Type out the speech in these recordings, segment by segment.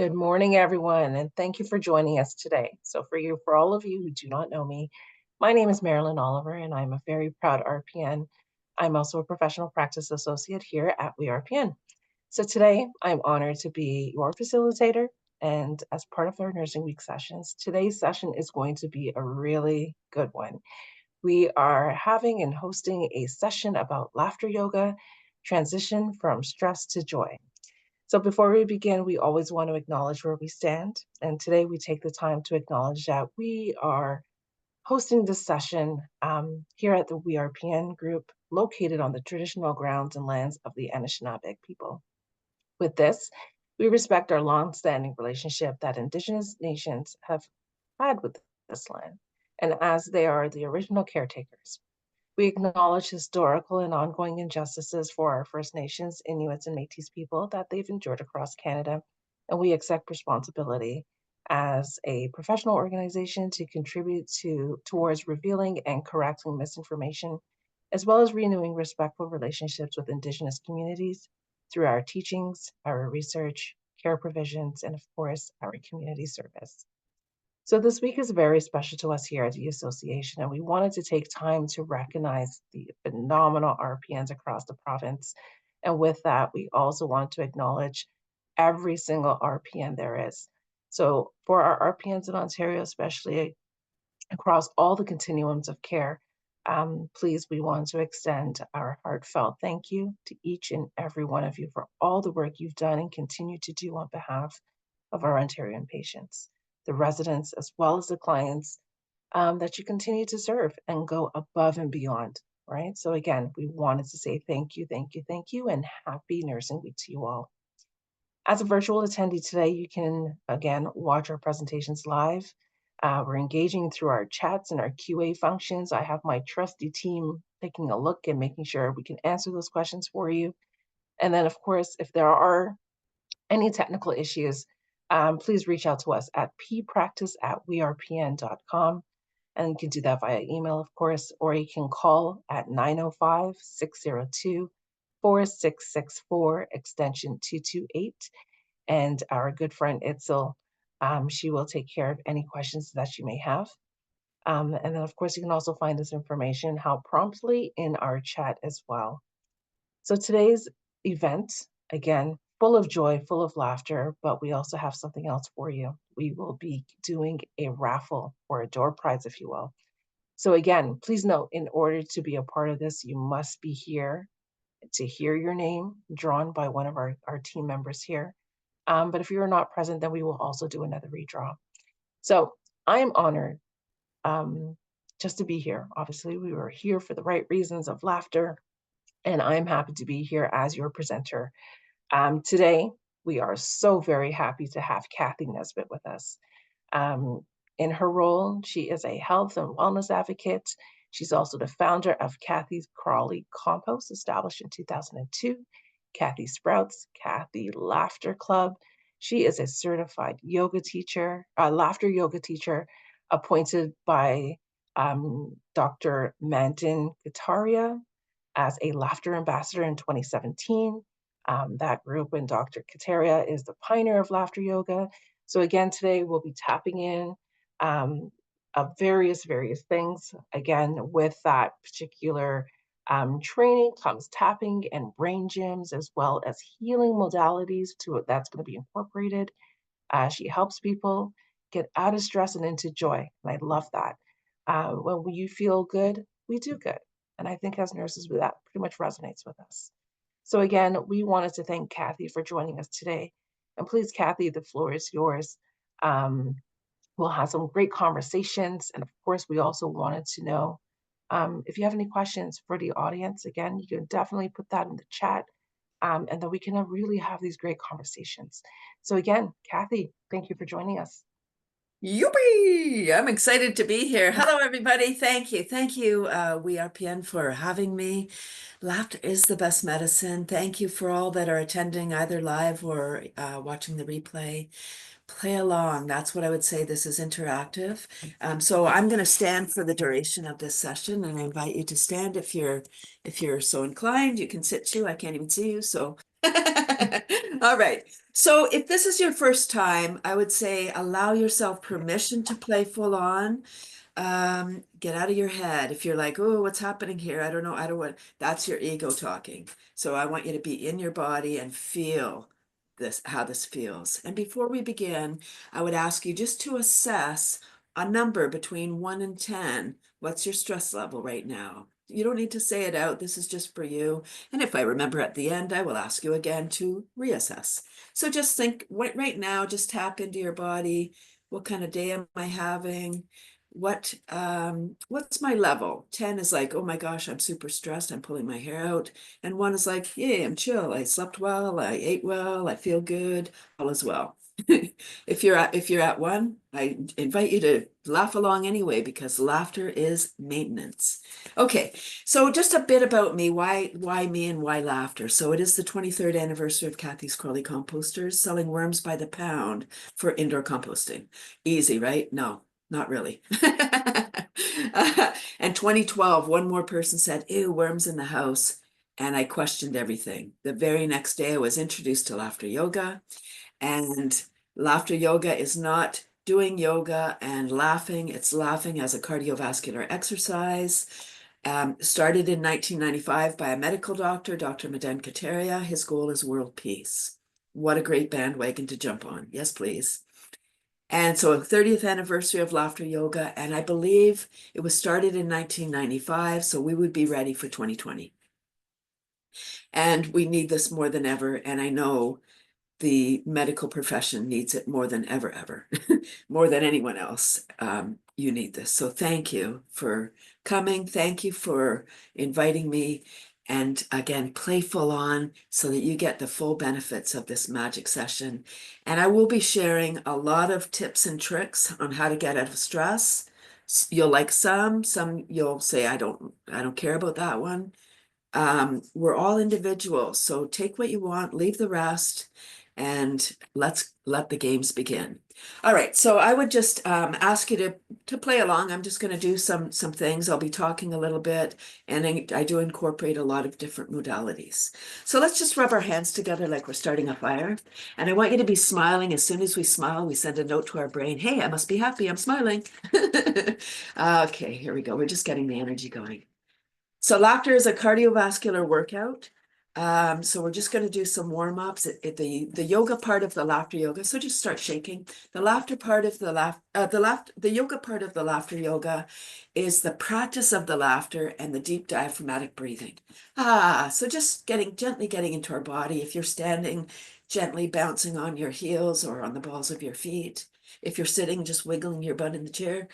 Good morning, everyone, and thank you for joining us today. For all of you who do not know me, my name is Marilyn Oliver, and I'm a very proud RPN. I'm also a professional practice associate here at WeRPN. So today, I'm honored to be your facilitator, and as part of our Nursing Week sessions, today's session is going to be a really good one. We are having and hosting a session about laughter yoga, transition from stress to joy. So before we begin, we always want to acknowledge where we stand. And today we take the time to acknowledge that we are hosting this session here at the WeRPN group located on the traditional grounds and lands of the Anishinaabe people. With this, we respect our long-standing relationship that Indigenous nations have had with this land, and as they are the original caretakers. We acknowledge historical and ongoing injustices for our First Nations, Inuits, and Métis people that they've endured across Canada, and we accept responsibility as a professional organization to contribute towards revealing and correcting misinformation, as well as renewing respectful relationships with Indigenous communities through our teachings, our research, care provisions, and of course, our community service. So this week is very special to us here at the association, and we wanted to take time to recognize the phenomenal RPNs across the province. And with that, we also want to acknowledge every single RPN there is. So for our RPNs in Ontario, especially across all the continuums of care, please, we want to extend our heartfelt thank you to each and every one of you for all the work you've done and continue to do on behalf of our Ontarian patients, the residents, as well as the clients that you continue to serve and go above and beyond, right? So again, we wanted to say thank you, thank you, thank you, and happy Nursing Week to you all. As a virtual attendee today, you can, again, watch our presentations live. We're engaging through our chats and our QA functions. I have my trusty team taking a look and making sure we can answer those questions for you. And then, of course, if there are any technical issues, please reach out to us at ppractice@werpn.com. And you can do that via email, of course, or you can call at 905-602-4664, extension 228. And our good friend Itzel, she will take care of any questions that you may have. And then, of course, you can also find this information how promptly in our chat as well. So today's event, again, full of joy, full of laughter, but we also have something else for you. We will be doing a raffle or a door prize, if you will. So again, please note, in order to be a part of this, you must be here to hear your name drawn by one of our team members here. But if you're not present, then we will also do another redraw. So I'm honored just to be here. Obviously, we were here for the right reasons of laughter, and I'm happy to be here as your presenter. Today, we are so very happy to have Kathy Nesbitt with us. Um, in her role, she is a health and wellness advocate. She's also the founder of Kathy's Crawley Compost, established in 2002, Kathy Sprouts, Kathy Laughter Club. She is a certified yoga teacher, laughter yoga teacher, appointed by Dr. Mandan Kataria as a laughter ambassador in 2017. That group and Dr. Kataria is the pioneer of laughter yoga. So again, today we'll be tapping in of various things. Again, with that particular training comes tapping and brain gyms, as well as healing modalities to it that's going to be incorporated. She helps people get out of stress and into joy. And I love that. When you feel good, we do good. And I think as nurses, that pretty much resonates with us. So again, we wanted to thank Kathy for joining us today. And please, Kathy, the floor is yours. We'll have some great conversations. And of course, we also wanted to know if you have any questions for the audience. Again, you can definitely put that in the chat. And then we can really have these great conversations. So again, Kathy, thank you for joining us. Youpee! I'm excited to be here. Hello, everybody. Thank you. Thank you, WeRPN, for having me. Laughter is the best medicine. Thank you for all that are attending either live or watching the replay. Play along. That's what I would say. This is interactive. So I'm going to stand for the duration of this session, and I invite you to stand if you're so inclined. You can sit too. I can't even see you, so All right. So if this is your first time, I would say allow yourself permission to play full on. Get out of your head. If you're like, oh, what's happening here? I don't know. I don't want, that's your ego talking. So I want you to be in your body and feel this, how this feels. And before we begin, I would ask you just to assess a number between 1 and 10. What's your stress level right now? You don't need to say it out. This is just for you. And if I remember at the end, I will ask you again to reassess. So just think right now, just tap into your body. What kind of day am I having? What's my level? 10 is like, oh my gosh, I'm super stressed, I'm pulling my hair out. And 1 is like, yeah, I'm chill, I slept well, I ate well, I feel good, all is well. If you're at 1, I invite you to laugh along anyway, because laughter is maintenance. Okay, so just a bit about me. Why me and why laughter? So it is the 23rd anniversary of Kathy's Crawley Composters, selling worms by the pound for indoor composting. Easy, right? No, not really. And 2012, one more person said, ew, worms in the house. And I questioned everything. The very next day, I was introduced to laughter yoga. And laughter yoga is not doing yoga and laughing, it's laughing as a cardiovascular exercise. Started in 1995 by a medical doctor, Dr. Madan Kataria. His goal is world peace. What a great bandwagon to jump on. Yes, please. And so a 30th anniversary of laughter yoga, and I believe it was started in 1995, so we would be ready for 2020. And we need this more than ever, and I know the medical profession needs it more than ever, more than anyone else. You need this. So thank you for coming. Thank you for inviting me. And again, play full on so that you get the full benefits of this magic session. And I will be sharing a lot of tips and tricks on how to get out of stress. You'll like some you'll say, I don't care about that one. We're all individuals, so take what you want, leave the rest, and let's let the games begin. All right, so I would just ask you to play along. I'm just going to do some things. I'll be talking a little bit, and I do incorporate a lot of different modalities. So let's just rub our hands together like we're starting a fire. And I want you to be smiling. As soon as we smile, we send a note to our brain. Hey, I must be happy. I'm smiling. Okay, here we go. We're just getting the energy going. So laughter is a cardiovascular workout. So we're just going to do some warm-ups. The yoga part of the laughter yoga. So just start shaking. The laughter part of the yoga part of the laughter yoga is the practice of the laughter and the deep diaphragmatic breathing. So just gently getting into our body. If you're standing, gently bouncing on your heels or on the balls of your feet. If you're sitting, just wiggling your butt in the chair.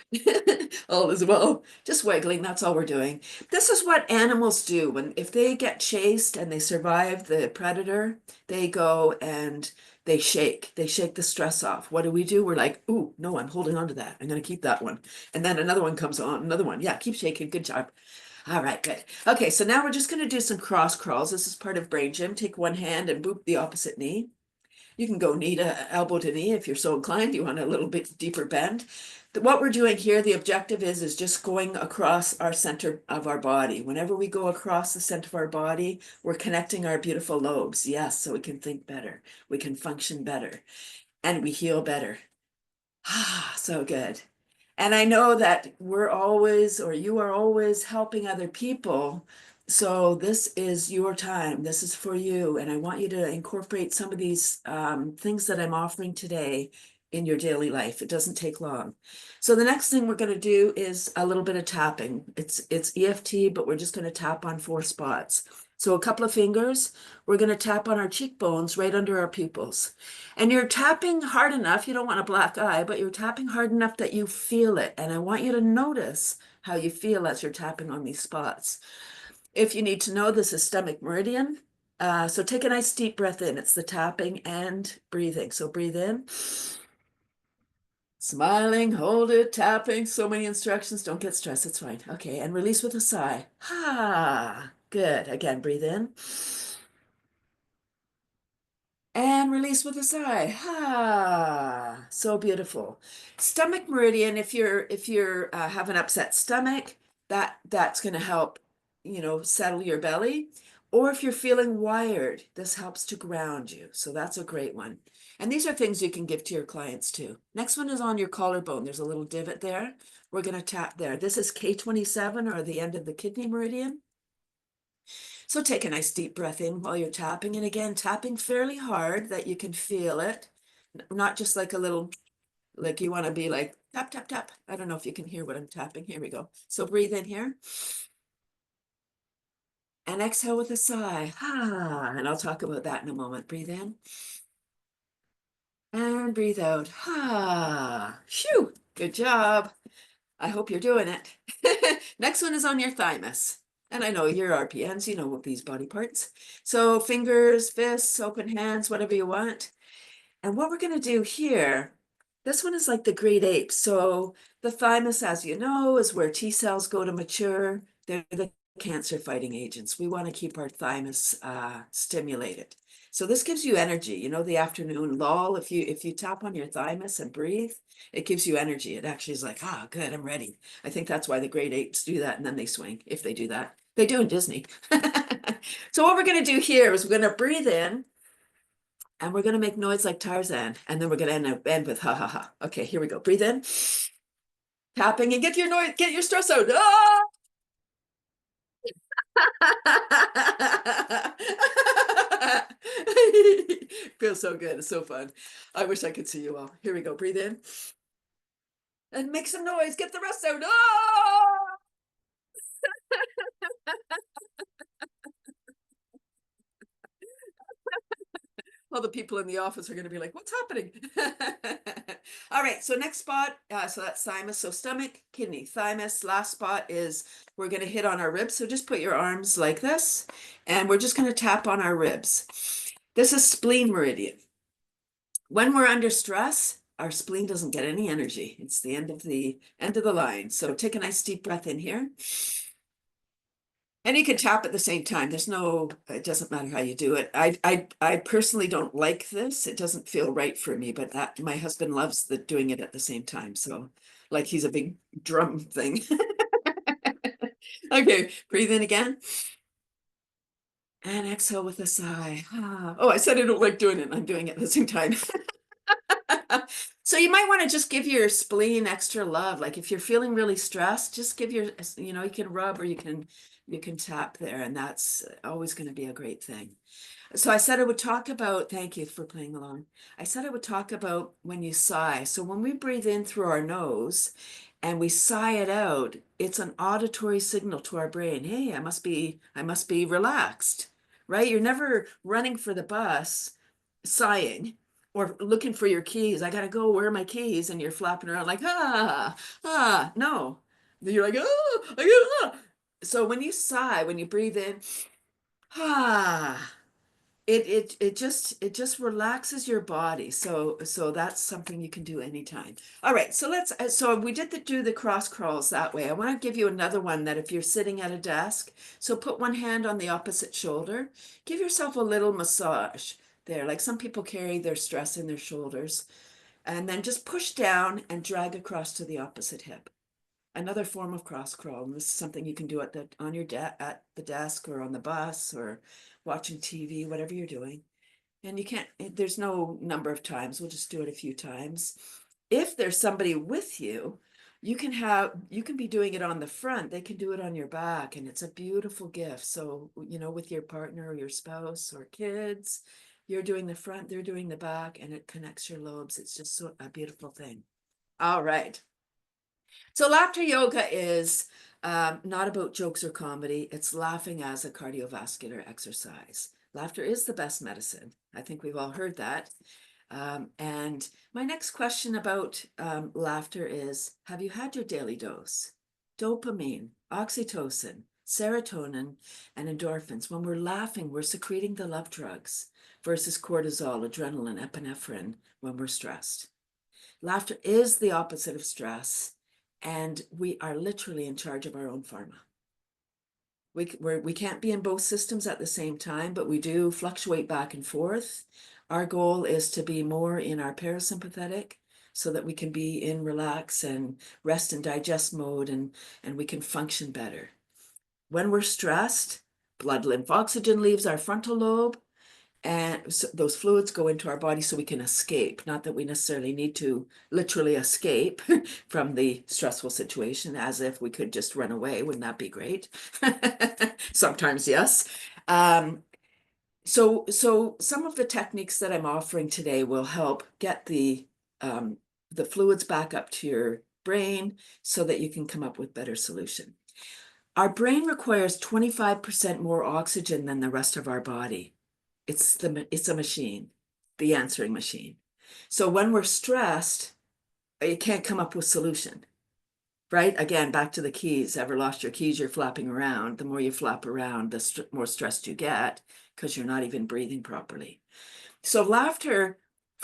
All as well. Just wiggling. That's all we're doing. This is what animals do if they get chased and they survive the predator, they go and they shake. They shake the stress off. What do? We're like, ooh, no, I'm holding on to that. I'm going to keep that one. And then another one comes on, another one. Yeah, keep shaking. Good job. All right, good. Okay, so now we're just going to do some cross crawls. This is part of brain gym. Take one hand and boop the opposite knee. You can go knee to elbow to knee if you're so inclined. You want a little bit deeper bend. What we're doing here, the objective is just going across our center of our body. Whenever we go across the center of our body, we're connecting our beautiful lobes. Yes, so we can think better, we can function better, and we heal better. So good. And I know that we're always, or you are always helping other people. So this is your time. This is for you. And I want you to incorporate some of these things that I'm offering today in your daily life. It doesn't take long. So the next thing we're going to do is a little bit of tapping. It's EFT, but we're just going to tap on 4 spots. So a couple of fingers, we're going to tap on our cheekbones right under our pupils. And you're tapping hard enough, you don't want a black eye, but you're tapping hard enough that you feel it. And I want you to notice how you feel as you're tapping on these spots. If you need to know, this is stomach meridian. So take a nice deep breath in. It's the tapping and breathing. So breathe in. Smiling, hold it, tapping. So many instructions. Don't get stressed. It's fine. Okay. And release with a sigh. Good. Again, breathe in. And release with a sigh. So beautiful. Stomach meridian, if you're have an upset stomach, that's going to help, settle your belly. Or if you're feeling wired, this helps to ground you. So that's a great one. And these are things you can give to your clients too. Next one is on your collarbone. There's a little divot there. We're going to tap there. This is K27, or the end of the kidney meridian. So take a nice deep breath in while you're tapping. And again, tapping fairly hard that you can feel it. Not just like a little, like you want to be like tap, tap, tap. I don't know if you can hear what I'm tapping. Here we go. So breathe in here. And exhale with a sigh. Ah, and I'll talk about that in a moment. Breathe in. And breathe out. Ah, phew, good job. I hope you're doing it. Next one is on your thymus. And I know you're RPNs, you know what these body parts. So fingers, fists, open hands, whatever you want. And what we're going to do here, this one is like the great ape. So the thymus, as you know, is where T cells go to mature. They're the cancer fighting agents. We want to keep our thymus stimulated. So this gives you energy, you know, the afternoon lull. If you tap on your thymus and breathe, it gives you energy. It actually is like, ah, good, I'm ready. I think that's why the great apes do that, and then they swing, if they do that. They do in Disney. So what we're going to do here is we're going to breathe in, and we're going to make noise like Tarzan, and then we're going to end with ha ha ha. Okay, here we go. Breathe in, tapping, and get your noise, get your stress out. Ah! Feels so good. It's so fun. I wish I could see you all. Here we go. Breathe in and make some noise. Get the rest out. Ah! All the people in the office are going to be like, what's happening? All right, so next spot, so that's thymus. So stomach, kidney, thymus. Last spot is we're going to hit on our ribs. So just put your arms like this, and we're just going to tap on our ribs. This is spleen meridian. When we're under stress, our spleen doesn't get any energy. It's the end of the line. So take a nice deep breath in here. And you can tap at the same time. There's no, it doesn't matter how you do it. I personally don't like this. It doesn't feel right for me, but that my husband loves doing it at the same time. So like he's a big drum thing. Okay, breathe in again. And exhale with a sigh. Oh, I said I don't like doing it. I'm doing it at the same time. So you might want to just give your spleen extra love. Like if you're feeling really stressed, just give your, you can rub, or you can tap there, and that's always going to be a great thing. So I said I would talk about, thank you for playing along. I said I would talk about when you sigh. So when we breathe in through our nose and we sigh it out, it's an auditory signal to our brain. Hey, I must be relaxed, right? You're never running for the bus sighing or looking for your keys. I gotta go, where are my keys? And you're flapping around like, no. You're like, So when you sigh, when you breathe in, ah, it just relaxes your body. So that's something you can do anytime. All right, so so we did do the cross crawls that way. I want to give you another one that if you're sitting at a desk, so put one hand on the opposite shoulder, give yourself a little massage there. Like some people carry their stress in their shoulders, and then just push down and drag across to the opposite hip. Another form of cross crawl. And this is something you can do at the desk or on the bus or watching TV, whatever you're doing. And there's no number of times. We'll just do it a few times. If there's somebody with you, you can be doing it on the front. They can do it on your back, and it's a beautiful gift. So, with your partner or your spouse or kids, you're doing the front, they're doing the back, and it connects your lobes. It's just a beautiful thing. All right. So laughter yoga is not about jokes or comedy. It's laughing as a cardiovascular exercise. Laughter is the best medicine. I think we've all heard that. And my next question about laughter is, have you had your daily dose? Dopamine, oxytocin, serotonin, and endorphins. When we're laughing, we're secreting the love drugs versus cortisol, adrenaline, epinephrine when we're stressed. Laughter is the opposite of stress, and we are literally in charge of our own pharma. We can't be in both systems at the same time, but we do fluctuate back and forth. Our goal is to be more in our parasympathetic so that we can be in relax and rest and digest mode, and we can function better. When we're stressed, Blood lymph oxygen leaves our frontal lobe, and so those fluids go into our body so we can escape. Not that we necessarily need to literally escape from the stressful situation, as if we could just run away. Wouldn't that be great? Sometimes, yes. So some of the techniques that I'm offering today will help get the fluids back up to your brain so that you can come up with better solution. Our brain requires 25% more oxygen than the rest of our body. It's a machine, the answering machine. So when we're stressed, you can't come up with solution, right? Again, back to the keys. Ever lost your keys? You're flapping around. The more you flap around, the more stressed you get because you're not even breathing properly. So laughter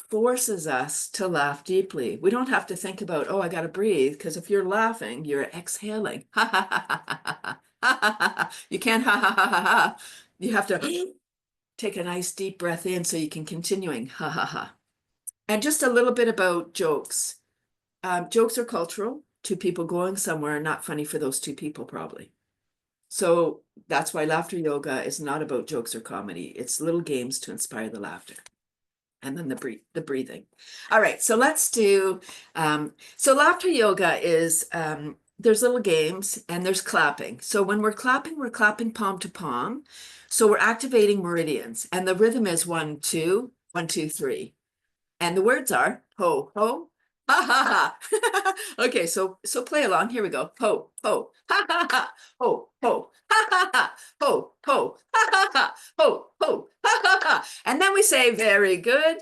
forces us to laugh deeply. We don't have to think about, oh, I got to breathe, because if you're laughing, you're exhaling. Ha ha ha ha ha ha ha ha ha. You can't ha ha ha ha ha. You have to take a nice deep breath in so you can continuing ha ha ha. And just a little bit about jokes. Jokes are cultural. Two people going somewhere, not funny for those two people, probably. So that's why laughter yoga is not about jokes or comedy. It's little games to inspire the laughter. And then the breathing. All right, so let's do, so laughter yoga is, there's little games and there's clapping. So when we're clapping palm to palm. So we're activating meridians, and the rhythm is 1, 2, 1, 2, 3. And the words are ho, ho, ha, ha, ha. Okay, so play along. Here we go. Ho, ho, ha, ha, ha, ho, ho, ha, ha, ha, ho, ho, ha, ha, ha, ho, ho, ha, ha, ha. And then we say, very good,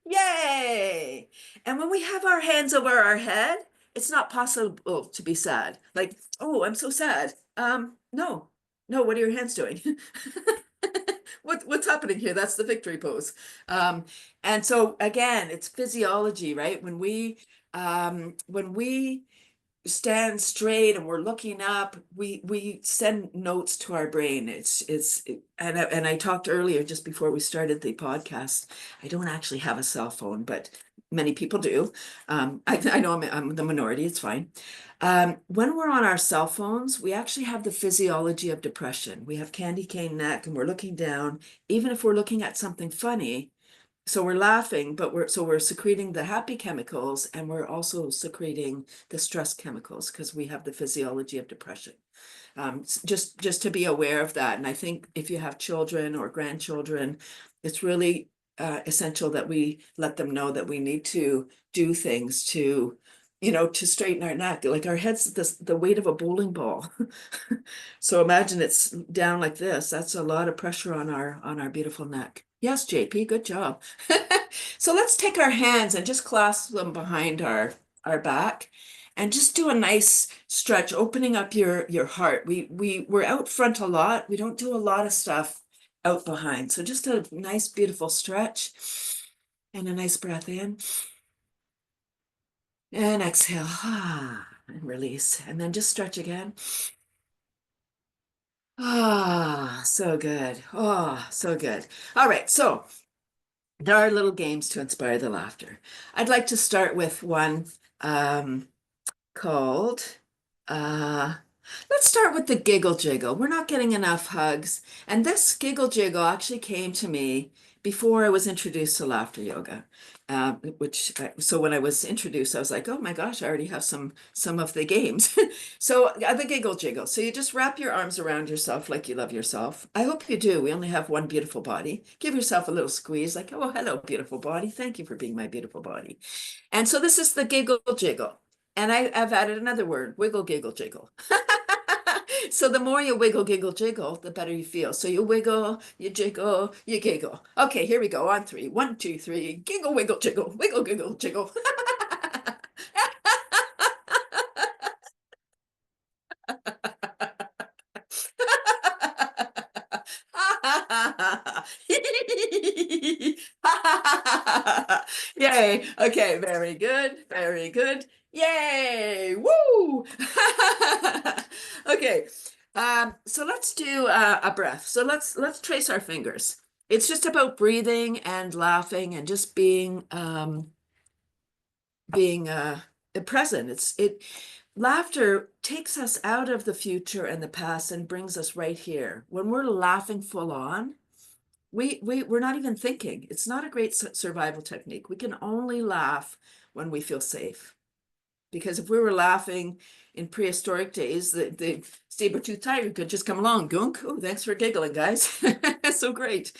yay. And when we have our hands over our head, it's not possible to be sad. Like, oh, I'm so sad. No, no, what are your hands doing? What's happening here? That's the victory pose. Um, and so again, it's physiology, right? When we stand straight and we're looking up, we send notes to our brain. And I talked earlier, just before we started the podcast. I don't actually have a cell phone, but many people do. I know I'm the minority. It's fine. When we're on our cell phones, we actually have the physiology of depression. We have candy cane neck, and we're looking down. Even if we're looking at something funny, so we're laughing, but we're secreting the happy chemicals, and we're also secreting the stress chemicals because we have the physiology of depression. Just to be aware of that. And I think if you have children or grandchildren, it's really essential that we let them know that we need to do things to straighten our neck. Like our head's the weight of a bowling ball. So imagine it's down like this. That's a lot of pressure on our beautiful neck. Yes, JP, good job. So let's take our hands and just clasp them behind our back and just do a nice stretch, opening up your heart. We're out front a lot. We don't do a lot of stuff out behind. So just a nice, beautiful stretch and a nice breath in. And exhale, and release. And then just stretch again. So good. Oh, so good. All right, so there are little games to inspire the laughter. I'd like to start with one called, uh, let's start with the giggle jiggle. We're not getting enough hugs. And this giggle jiggle actually came to me before I was introduced to laughter yoga. So when I was introduced, I was like, oh my gosh, I already have some of the games. So the giggle jiggle. So you just wrap your arms around yourself like you love yourself. I hope you do. We only have one beautiful body. Give yourself a little squeeze, like, oh, hello, beautiful body. Thank you for being my beautiful body. And so this is the giggle jiggle. And I've added another word, wiggle, giggle, jiggle. So the more you wiggle, giggle, jiggle, the better you feel. So you wiggle, you jiggle, you giggle. Okay, here we go on 3. 1, 2, 3. Giggle, wiggle, jiggle, wiggle, giggle, jiggle. Yay. Okay, very good. Very good. Yay. Woo. Okay. So let's do a breath. So let's trace our fingers. It's just about breathing and laughing and just being present. laughter takes us out of the future and the past and brings us right here. When we're laughing full on, we're not even thinking. It's not a great survival technique. We can only laugh when we feel safe. Because if we were laughing in prehistoric days, the saber-toothed tiger could just come along, gunk. Oh, thanks for giggling, guys. So great.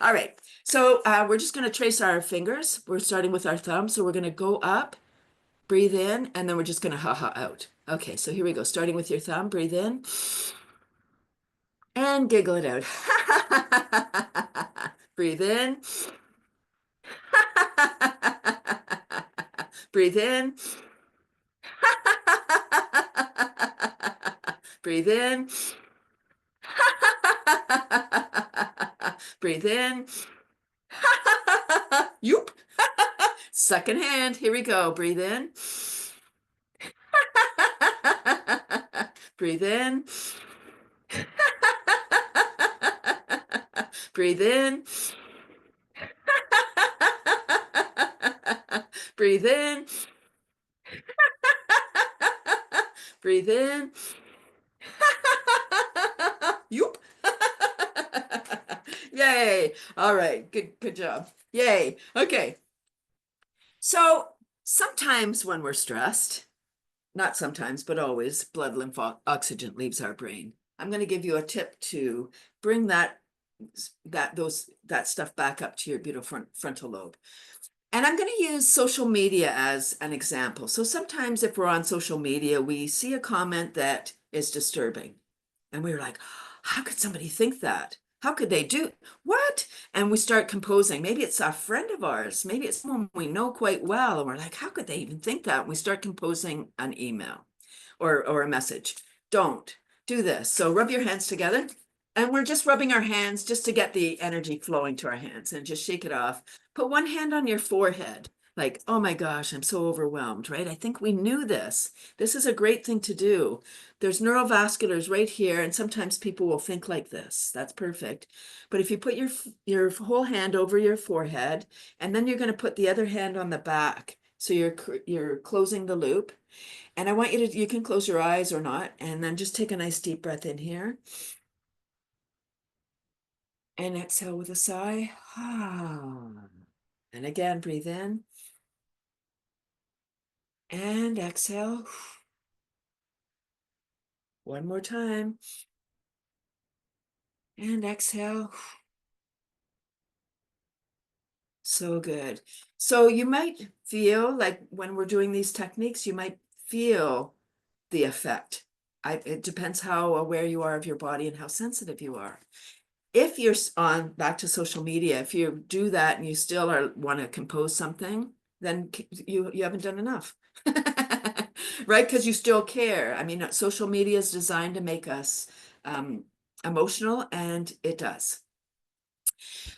All right. So we're just going to trace our fingers. We're starting with our thumb. So we're going to go up, breathe in, and then we're just going to ha-ha out. Okay, so here we go. Starting with your thumb, breathe in and giggle it out. Breathe in. Breathe in. Breathe in. Breathe in. Yoop. Second hand. Here we go. Breathe in. Breathe in. Breathe in. Breathe in. Breathe in. Yoop. Yay. All right. Good job. Yay. Okay. So sometimes when we're stressed, not sometimes, but always, blood lymph oxygen leaves our brain. I'm going to give you a tip to bring that stuff back up to your beautiful frontal lobe. And I'm going to use social media as an example. So sometimes if we're on social media, we see a comment that is disturbing. And we're like, how could somebody think that? How could they do what? And we start composing. Maybe it's a friend of ours. Maybe it's someone we know quite well. And we're like, how could they even think that? And we start composing an email or a message. Don't do this. So rub your hands together. And we're just rubbing our hands just to get the energy flowing to our hands and just shake it off. Put one hand on your forehead. Like, oh my gosh, I'm so overwhelmed, right? I think we knew this. This is a great thing to do. There's neurovasculars right here, and sometimes people will think like this. That's perfect. But if you put your whole hand over your forehead, and then you're going to put the other hand on the back, so you're closing the loop. And I want you can close your eyes or not, and then just take a nice deep breath in here. And exhale with a sigh. And again, breathe in. And exhale. One more time. And exhale. So good. So you might feel like when we're doing these techniques, you might feel the effect. It depends how aware you are of your body and how sensitive you are. If you're on back to social media, if you do that and you still want to compose something, then you haven't done enough. Right? Because you still care. I mean, social media is designed to make us emotional, and it does.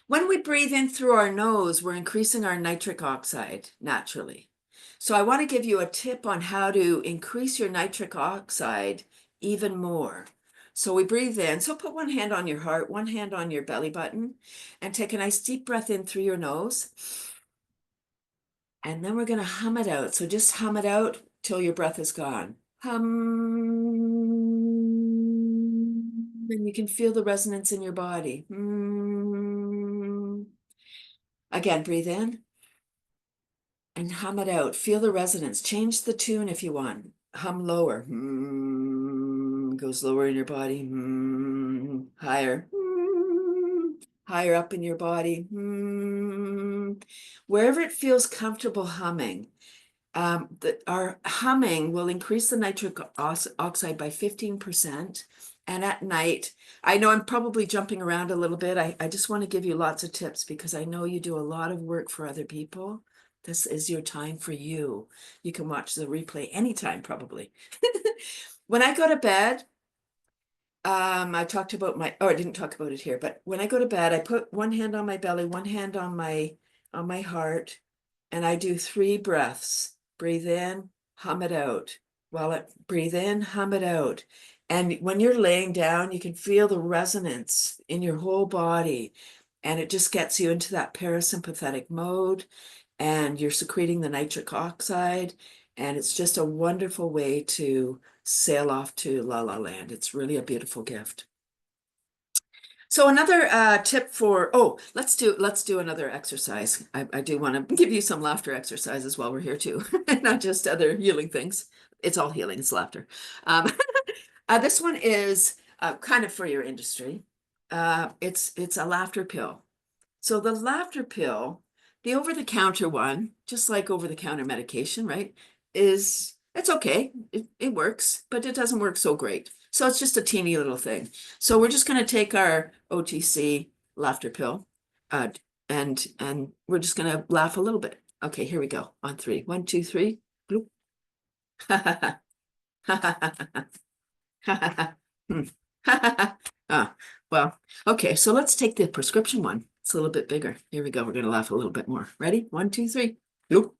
When we breathe in through our nose, we're increasing our nitric oxide naturally. So I want to give you a tip on how to increase your nitric oxide even more. So we breathe in. So put one hand on your heart, one hand on your belly button, and take a nice deep breath in through your nose. And then we're going to hum it out. So just hum it out till your breath is gone. Hum. And you can feel the resonance in your body. Again, breathe in and hum it out. Feel the resonance. Change the tune if you want. Hum lower. Goes lower in your body. Higher. Higher up in your body. Wherever it feels comfortable humming. Our humming will increase the nitric oxide by 15%. And at night, I know I'm probably jumping around a little bit. I just want to give you lots of tips because I know you do a lot of work for other people. This is your time for you. You can watch the replay anytime, probably. When I go to bed, I talked about I didn't talk about it here, but when I go to bed, I put one hand on my belly, one hand on my heart, and I do 3 breaths. Breathe in, hum it out. Breathe in, hum it out. And when you're laying down, you can feel the resonance in your whole body. And it just gets you into that parasympathetic mode. And you're secreting the nitric oxide. And it's just a wonderful way to sail off to La La Land. It's really a beautiful gift. So another tip for, oh, let's do another exercise. I do want to give you some laughter exercises while we're here too, not just other healing things. It's all healing, it's laughter. Um, this one is kind of for your industry. It's a laughter pill. So the laughter pill, the over-the-counter one, just like over-the-counter medication, right, it's okay. It works, but it doesn't work so great. So it's just a teeny little thing. So we're just going to take our OTC laughter pill, uh, and we're just going to laugh a little bit. Okay, here we go. On three. 1, 2, 3. Bloop. Hmm. Well, okay, so let's take the prescription one. It's a little bit bigger. Here we go. We're going to laugh a little bit more. Ready? 1, 2, 3. Bloop.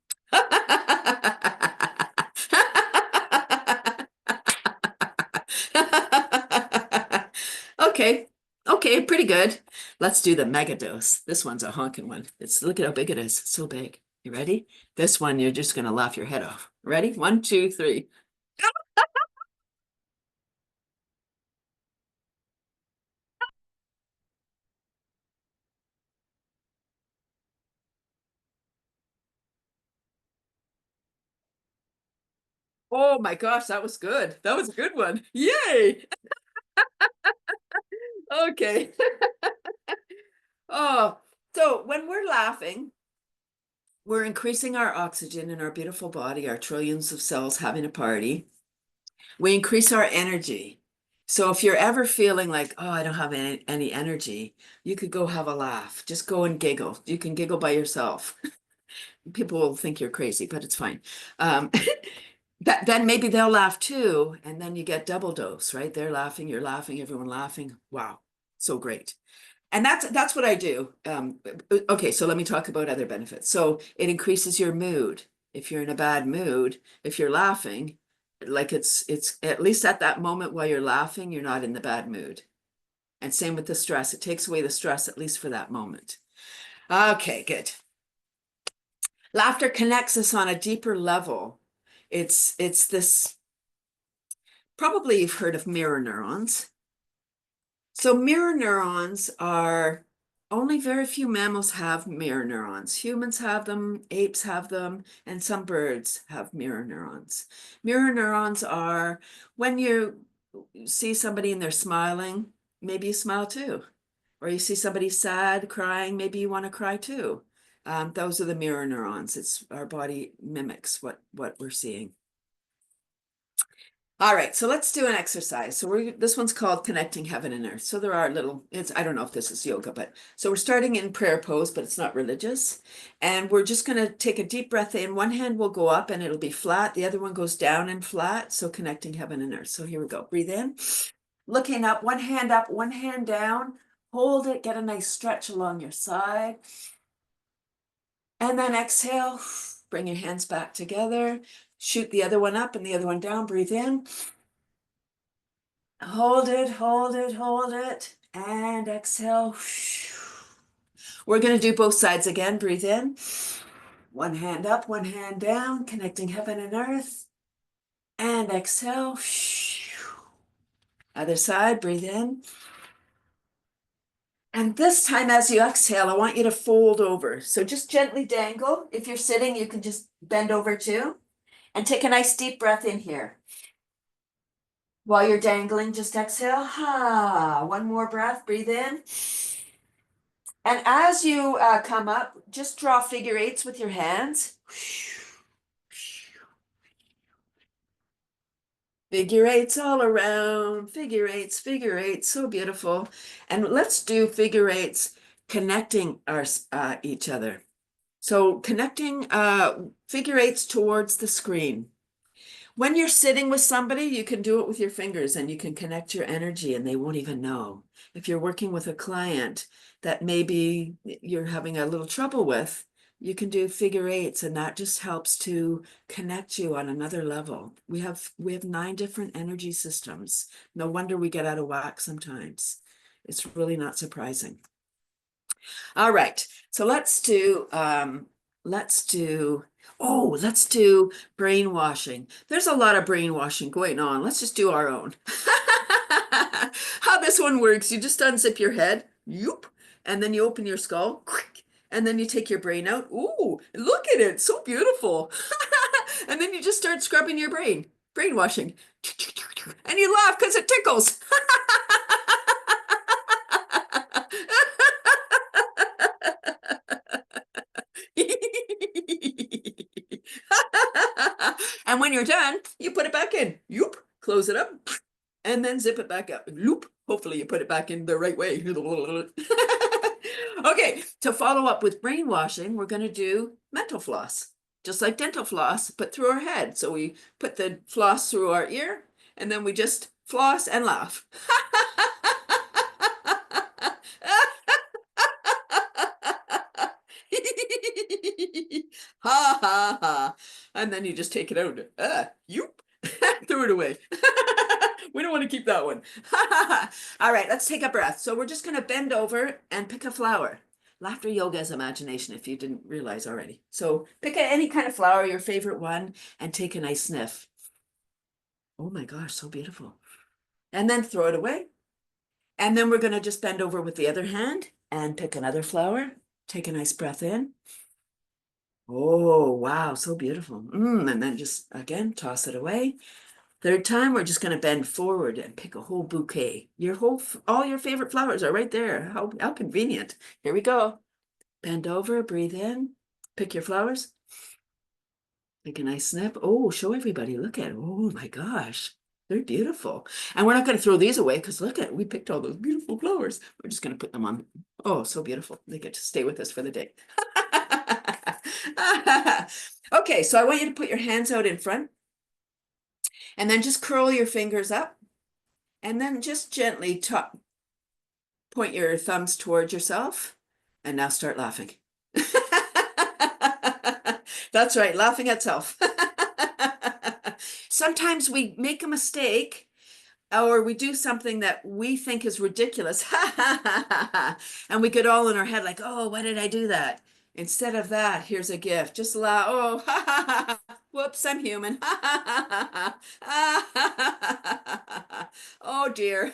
Okay. Okay, pretty good. Let's do the mega dose. This one's a honking one. Look at how big it is. It's so big. You ready? This one, you're just gonna laugh your head off. Ready? 1, 2, 3. Oh my gosh, that was good. That was a good one. Yay. Okay. Oh, so when we're laughing, we're increasing our oxygen in our beautiful body, our trillions of cells having a party. We increase our energy. So if you're ever feeling like, oh, I don't have any energy, you could go have a laugh. Just go and giggle. You can giggle by yourself. People will think you're crazy, but it's fine. Um, then maybe they'll laugh too, and then you get double dose, right? They're laughing, you're laughing, everyone laughing. Wow, so great. And that's what I do. Okay, so let me talk about other benefits. So it increases your mood. If you're in a bad mood, if you're laughing, like it's at least at that moment while you're laughing, you're not in the bad mood. And same with the stress. It takes away the stress, at least for that moment. Okay, good. Laughter connects us on a deeper level. It's this, probably you've heard of mirror neurons. So mirror neurons are, only very few mammals have mirror neurons. Humans have them, apes have them, and some birds have mirror neurons. Mirror neurons are when you see somebody and they're smiling, maybe you smile too. Or you see somebody sad, crying, maybe you want to cry too. Those are the mirror neurons. It's our body mimics what we're seeing. All right, so let's do an exercise. So this one's called Connecting Heaven and Earth. So there are I don't know if this is yoga, but so we're starting in prayer pose, but it's not religious. And we're just going to take a deep breath in. One hand will go up and it'll be flat. The other one goes down and flat. So connecting heaven and earth. So here we go. Breathe in, looking up, one hand down. Hold it, get a nice stretch along your side. And then exhale, bring your hands back together. Shoot the other one up and the other one down. Breathe in. Hold it, hold it, hold it. And exhale. We're going to do both sides again. Breathe in. One hand up, one hand down, connecting heaven and earth. And exhale. Other side, breathe in. And this time, as you exhale, I want you to fold over. So just gently dangle. If you're sitting, you can just bend over too. And take a nice deep breath in here. While you're dangling, just exhale. One more breath, breathe in. And as you come up, just draw figure eights with your hands. Figure eights all around, figure eights, so beautiful. And let's do figure eights connecting each other. So connecting figure eights towards the screen. When you're sitting with somebody, you can do it with your fingers and you can connect your energy and they won't even know. If you're working with a client that maybe you're having a little trouble with, you can do figure eights and that just helps to connect you on another level. We have 9 different energy systems. No wonder we get out of whack sometimes. It's really not surprising. All right, so let's do Oh, let's do brainwashing. There's a lot of brainwashing going on. Let's just do our own. How this one works, you just unzip your head, yoop, and then you open your skull, quick, and then you take your brain out. Ooh, look at it, so beautiful. And then you just start scrubbing your brain, brainwashing. And you laugh because it tickles. And when you're done, you put it back in. Yoop, close it up, and then zip it back up. Loop. Hopefully you put it back in the right way. Okay, to follow up with brainwashing, we're going to do mental floss, just like dental floss, but through our head. So we put the floss through our ear, and then we just floss and laugh. Ha ha ha. And then you just take it out. You threw it away. We don't want to keep that one. All right, let's take a breath. So we're just going to bend over and pick a flower. Laughter yoga is imagination, if you didn't realize already. So pick any kind of flower, your favorite one, and take a nice sniff. Oh my gosh, so beautiful. And then throw it away. And then we're going to just bend over with the other hand and pick another flower. Take a nice breath in. Oh, wow, so beautiful. And then just again, toss it away. Third time, we're just going to bend forward and pick a whole bouquet. All your favorite flowers are right there. How convenient. Here we go. Bend over, breathe in, pick your flowers. Take a nice snip. Oh, show everybody. Look at it. Oh my gosh. They're beautiful. And we're not going to throw these away because look at it. We picked all those beautiful flowers. We're just going to put them on. Oh, so beautiful. They get to stay with us for the day. Okay, so I want you to put your hands out in front and then just curl your fingers up and then just gently point your thumbs towards yourself and now start laughing. That's right, laughing at self. Sometimes we make a mistake or we do something that we think is ridiculous. And we get all in our head like, oh, why did I do that? Instead of that, here's a gift. Just laugh. Oh, whoops, I'm human. Oh dear.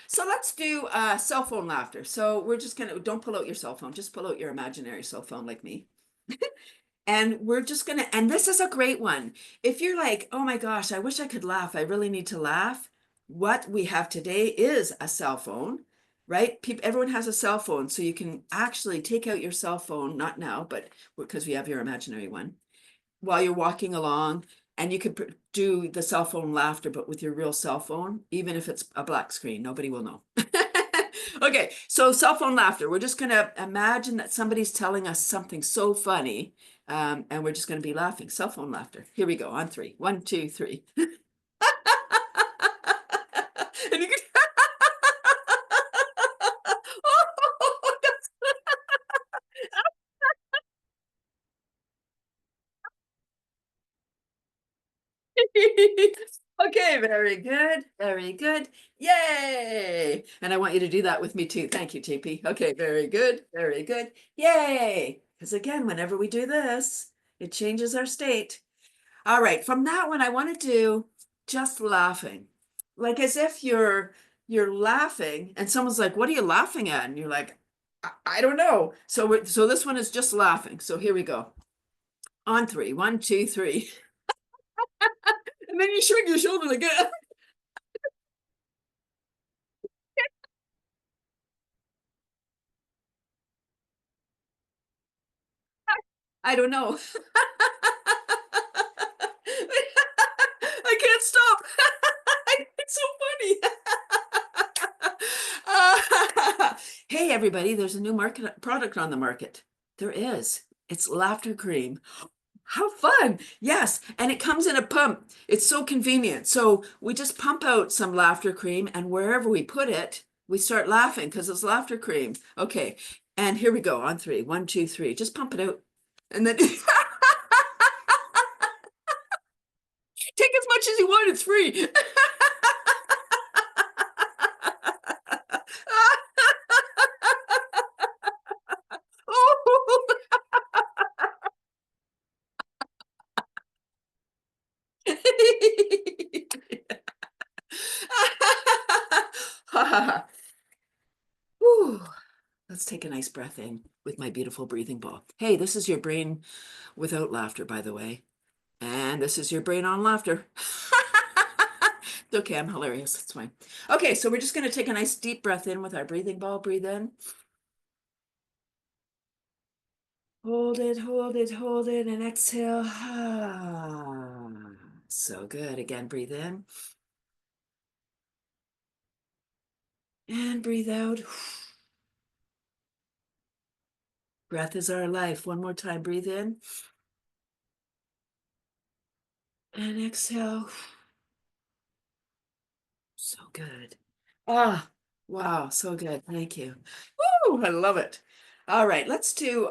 So let's do cell phone laughter. So we're just gonna, don't pull out your cell phone, just pull out your imaginary cell phone like me. And we're just gonna, and this is a great one. If you're like, oh my gosh, I wish I could laugh. I really need to laugh. What we have today is a cell phone, right? Everyone has a cell phone. So you can actually take out your cell phone, not now, but because we have your imaginary one, while you're walking along. And you could do the cell phone laughter, but with your real cell phone, even if it's a black screen, nobody will know. Okay, so cell phone laughter. We're just going to imagine that somebody's telling us something so funny, and we're just going to be laughing. Cell phone laughter. Here we go on three. 1, 2, 3. And you can. Okay, very good. Very good. Yay. And I want you to do that with me too. Thank you, JP. Okay, very good. Very good. Yay. Because again, whenever we do this, it changes our state. All right, from that one, I want to do just laughing. Like as if you're laughing and someone's like, "What are you laughing at?" And you're like, I don't know. So this one is just laughing. So here we go. On three. 1, 2, 3. And then you shrug your shoulders again. I don't know. I can't stop. It's so funny. Hey, everybody, there's a new product on the market. There is. It's laughter cream. How fun. Yes. And it comes in a pump. It's so convenient. So we just pump out some laughter cream, and wherever we put it, we start laughing because it's laughter cream. Okay. And here we go on three. 1, 2, 3. Just pump it out. And then take as much as you want. It's free. take a nice breath in with my beautiful breathing ball. Hey, this is your brain without laughter, by the way. And this is your brain on laughter. It's okay, I'm hilarious. It's fine. Okay, so we're just going to take a nice deep breath in with our breathing ball. Breathe in. Hold it, hold it, hold it, and exhale. So good. Again, breathe in. And breathe out. Breath is our life. One more time. Breathe in. And exhale. So good. Ah, wow, so good. Thank you. Woo, I love it. All right, let's do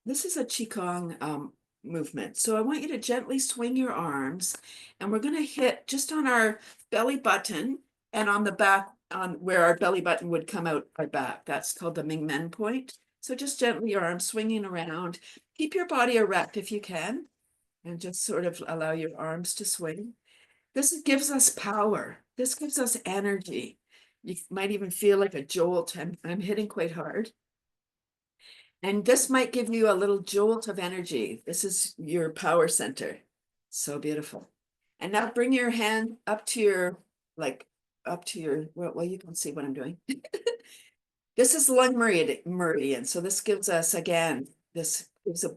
this is a Qigong movement. So I want you to gently swing your arms and we're going to hit just on our belly button and on the back on where our belly button would come out our back. That's called the Ming Men point. So just gently your arms swinging around. Keep your body erect if you can and just sort of allow your arms to swing. This gives us power. This gives us energy. You might even feel like a jolt. I'm hitting quite hard. And this might give you a little jolt of energy. This is your power center. So beautiful. And now bring your hand up to your, well, you can see what I'm doing. This is lung meridian. So this gives us, again, this gives a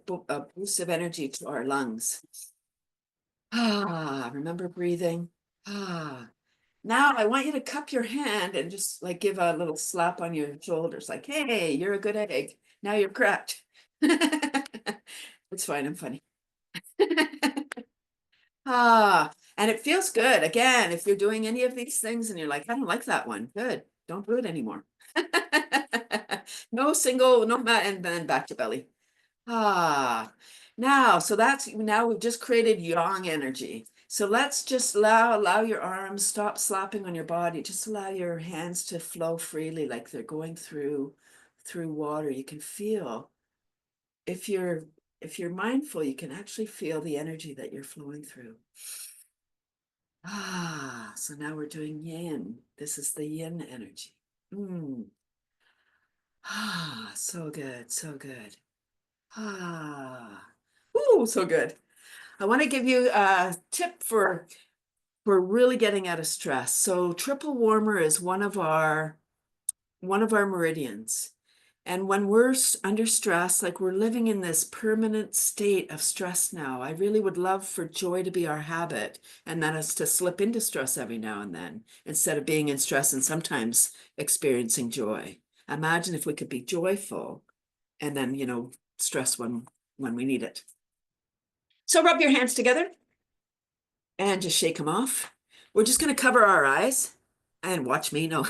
boost of energy to our lungs. Remember breathing. Now I want you to cup your hand and just like give a little slap on your shoulders, like, hey, you're a good egg. Now you're cracked. It's fine, I'm funny. And it feels good. Again, if you're doing any of these things and you're like, I don't like that one, good. Don't do it anymore. No single, no, and then back to belly. Now, so now we've just created yang energy. So let's just allow your arms, stop slapping on your body. Just allow your hands to flow freely like they're going through water. You can feel, if you're mindful, you can actually feel the energy that you're flowing through. So now we're doing yin. This is the yin energy. So good, so good. Ooh, so good. I want to give you a tip for really getting out of stress. So triple warmer is one of our meridians. And when we're under stress, like we're living in this permanent state of stress now, I really would love for joy to be our habit and then us to slip into stress every now and then instead of being in stress and sometimes experiencing joy. Imagine if we could be joyful and then, stress when we need it. So rub your hands together and just shake them off. We're just going to cover our eyes and watch me. No.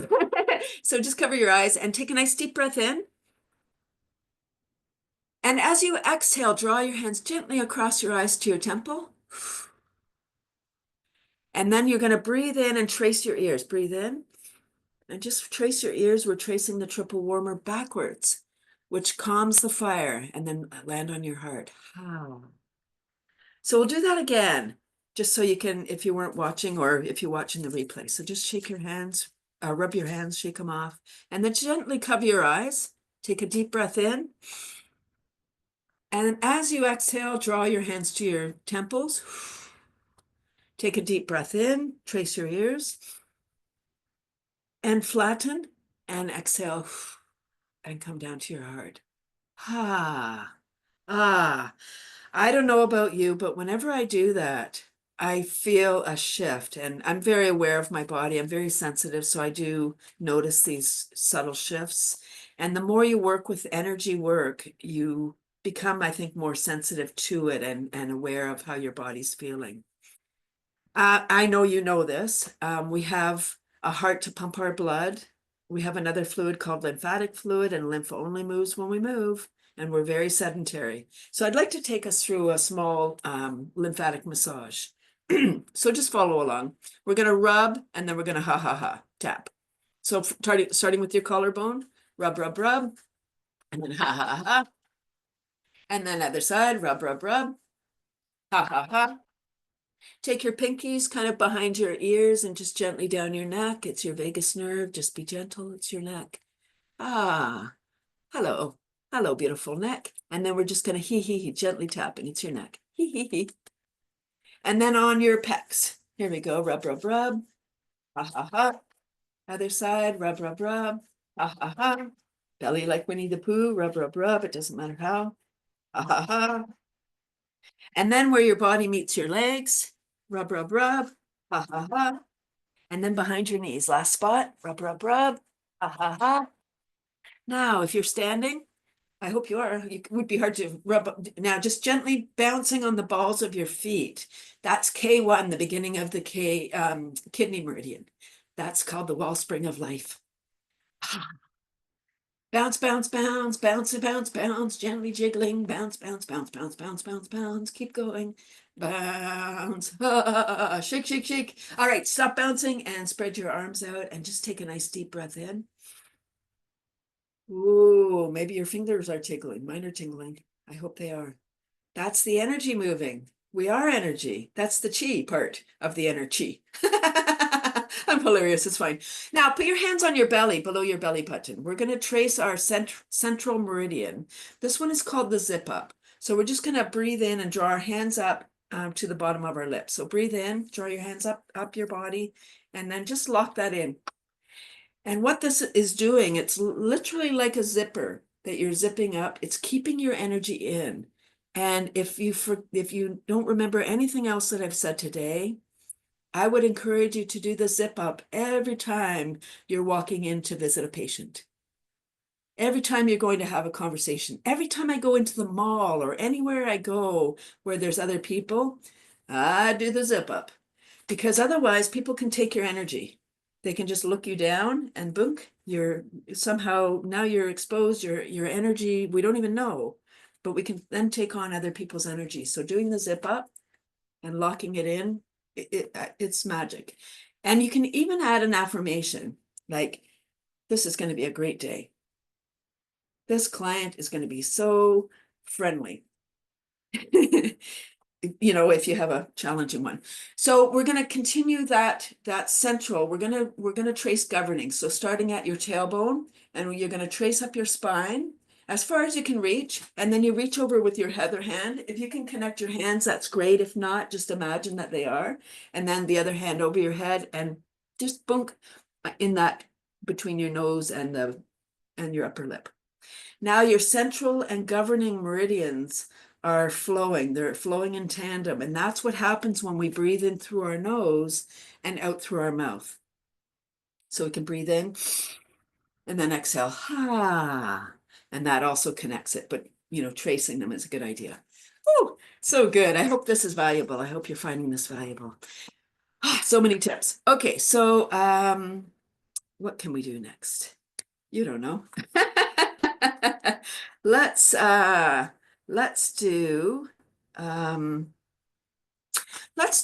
So just cover your eyes and take a nice deep breath in. And as you exhale, draw your hands gently across your eyes to your temple. And then you're going to breathe in and trace your ears. Breathe in and just trace your ears. We're tracing the triple warmer backwards, which calms the fire, and then land on your heart. So we'll do that again, just so you can, if you weren't watching or if you're watching the replay. So just shake your hands, rub your hands, shake them off, and then gently cover your eyes. Take a deep breath in. And as you exhale, draw your hands to your temples. Take a deep breath in, trace your ears, and flatten, and exhale, and come down to your heart. Ah, ah. I don't know about you, but whenever I do that, I feel a shift, and I'm very aware of my body. I'm very sensitive, so I do notice these subtle shifts. And the more you work with energy work, you become, I think, more sensitive to it and aware of how your body's feeling. I know you know this. We have a heart to pump our blood. We have another fluid called lymphatic fluid, and lymph only moves when we move, and we're very sedentary. So I'd like to take us through a small lymphatic massage. So just follow along. We're going to rub, and then we're going to ha, tap. So starting with your collarbone, rub, rub, rub, and then ha. And then other side, rub, rub, rub, ha. Take your pinkies kind of behind your ears and just gently down your neck. It's your vagus nerve. Just be gentle. It's your neck. Hello. Hello, beautiful neck. And then we're just going to hee, gently tapping. It's your neck. Hee. And then on your pecs. Here we go. Rub, rub, rub. Ha, ha, ha. Other side. Rub, rub, rub. Ha, ha, ha. Belly like Winnie the Pooh. Rub, rub, rub. It doesn't matter how. Ha, ha, ha. And then where your body meets your legs. Rub, rub, rub. Ha, ha, ha. And then behind your knees. Last spot. Rub, rub, rub. Ha, ha, ha. Now, if you're standing, I hope you are. It would be hard to rub. Now, just gently bouncing on the balls of your feet. That's K1, the beginning of the kidney meridian. That's called the wellspring of life. Bounce, bounce, bounce, bounce, bounce, bounce, gently jiggling. Bounce, bounce, bounce, bounce, bounce, bounce, bounce. Keep going. Bounce. Shake, shake, shake. All right, stop bouncing and spread your arms out and just take a nice deep breath in. Ooh, maybe your fingers are tingling. Mine are tingling. I hope they are. That's the energy moving. We are energy. That's the chi part of the energy. I'm hilarious. It's fine. Now put your hands on your belly, below your belly button. We're going to trace our central meridian. This one is called the zip up. So we're just going to breathe in and draw our hands up to the bottom of our lips. So breathe in, draw your hands up your body, and then just lock that in. And what this is doing, it's literally like a zipper that you're zipping up. It's keeping your energy in. And if you don't remember anything else that I've said today, I would encourage you to do the zip up every time you're walking in to visit a patient. Every time you're going to have a conversation, every time I go into the mall or anywhere I go where there's other people, I do the zip up. Because otherwise people can take your energy. They can just look you down and boom, you're somehow, now you're exposed, your energy, we don't even know, but we can then take on other people's energy. So doing the zip up and locking it in, it's magic. And you can even add an affirmation like, this is going to be a great day. This client is going to be so friendly. You know, if you have a challenging one. So we're going to continue that central. We're going to trace governing. So starting at your tailbone, and you're going to trace up your spine as far as you can reach, and then you reach over with your other hand. If you can connect your hands, that's great. If not, just imagine that they are, and then the other hand over your head, and just bunk in that between your nose and your upper lip. Now your central and governing meridians are flowing. They're flowing in tandem. And that's what happens when we breathe in through our nose and out through our mouth. So we can breathe in and then exhale, ha. And that also connects it. But, you know, tracing them is a good idea. Oh, so good. I hope this is valuable. I hope you're finding this valuable. So many tips. Okay, so what can we do next? You don't know. Let's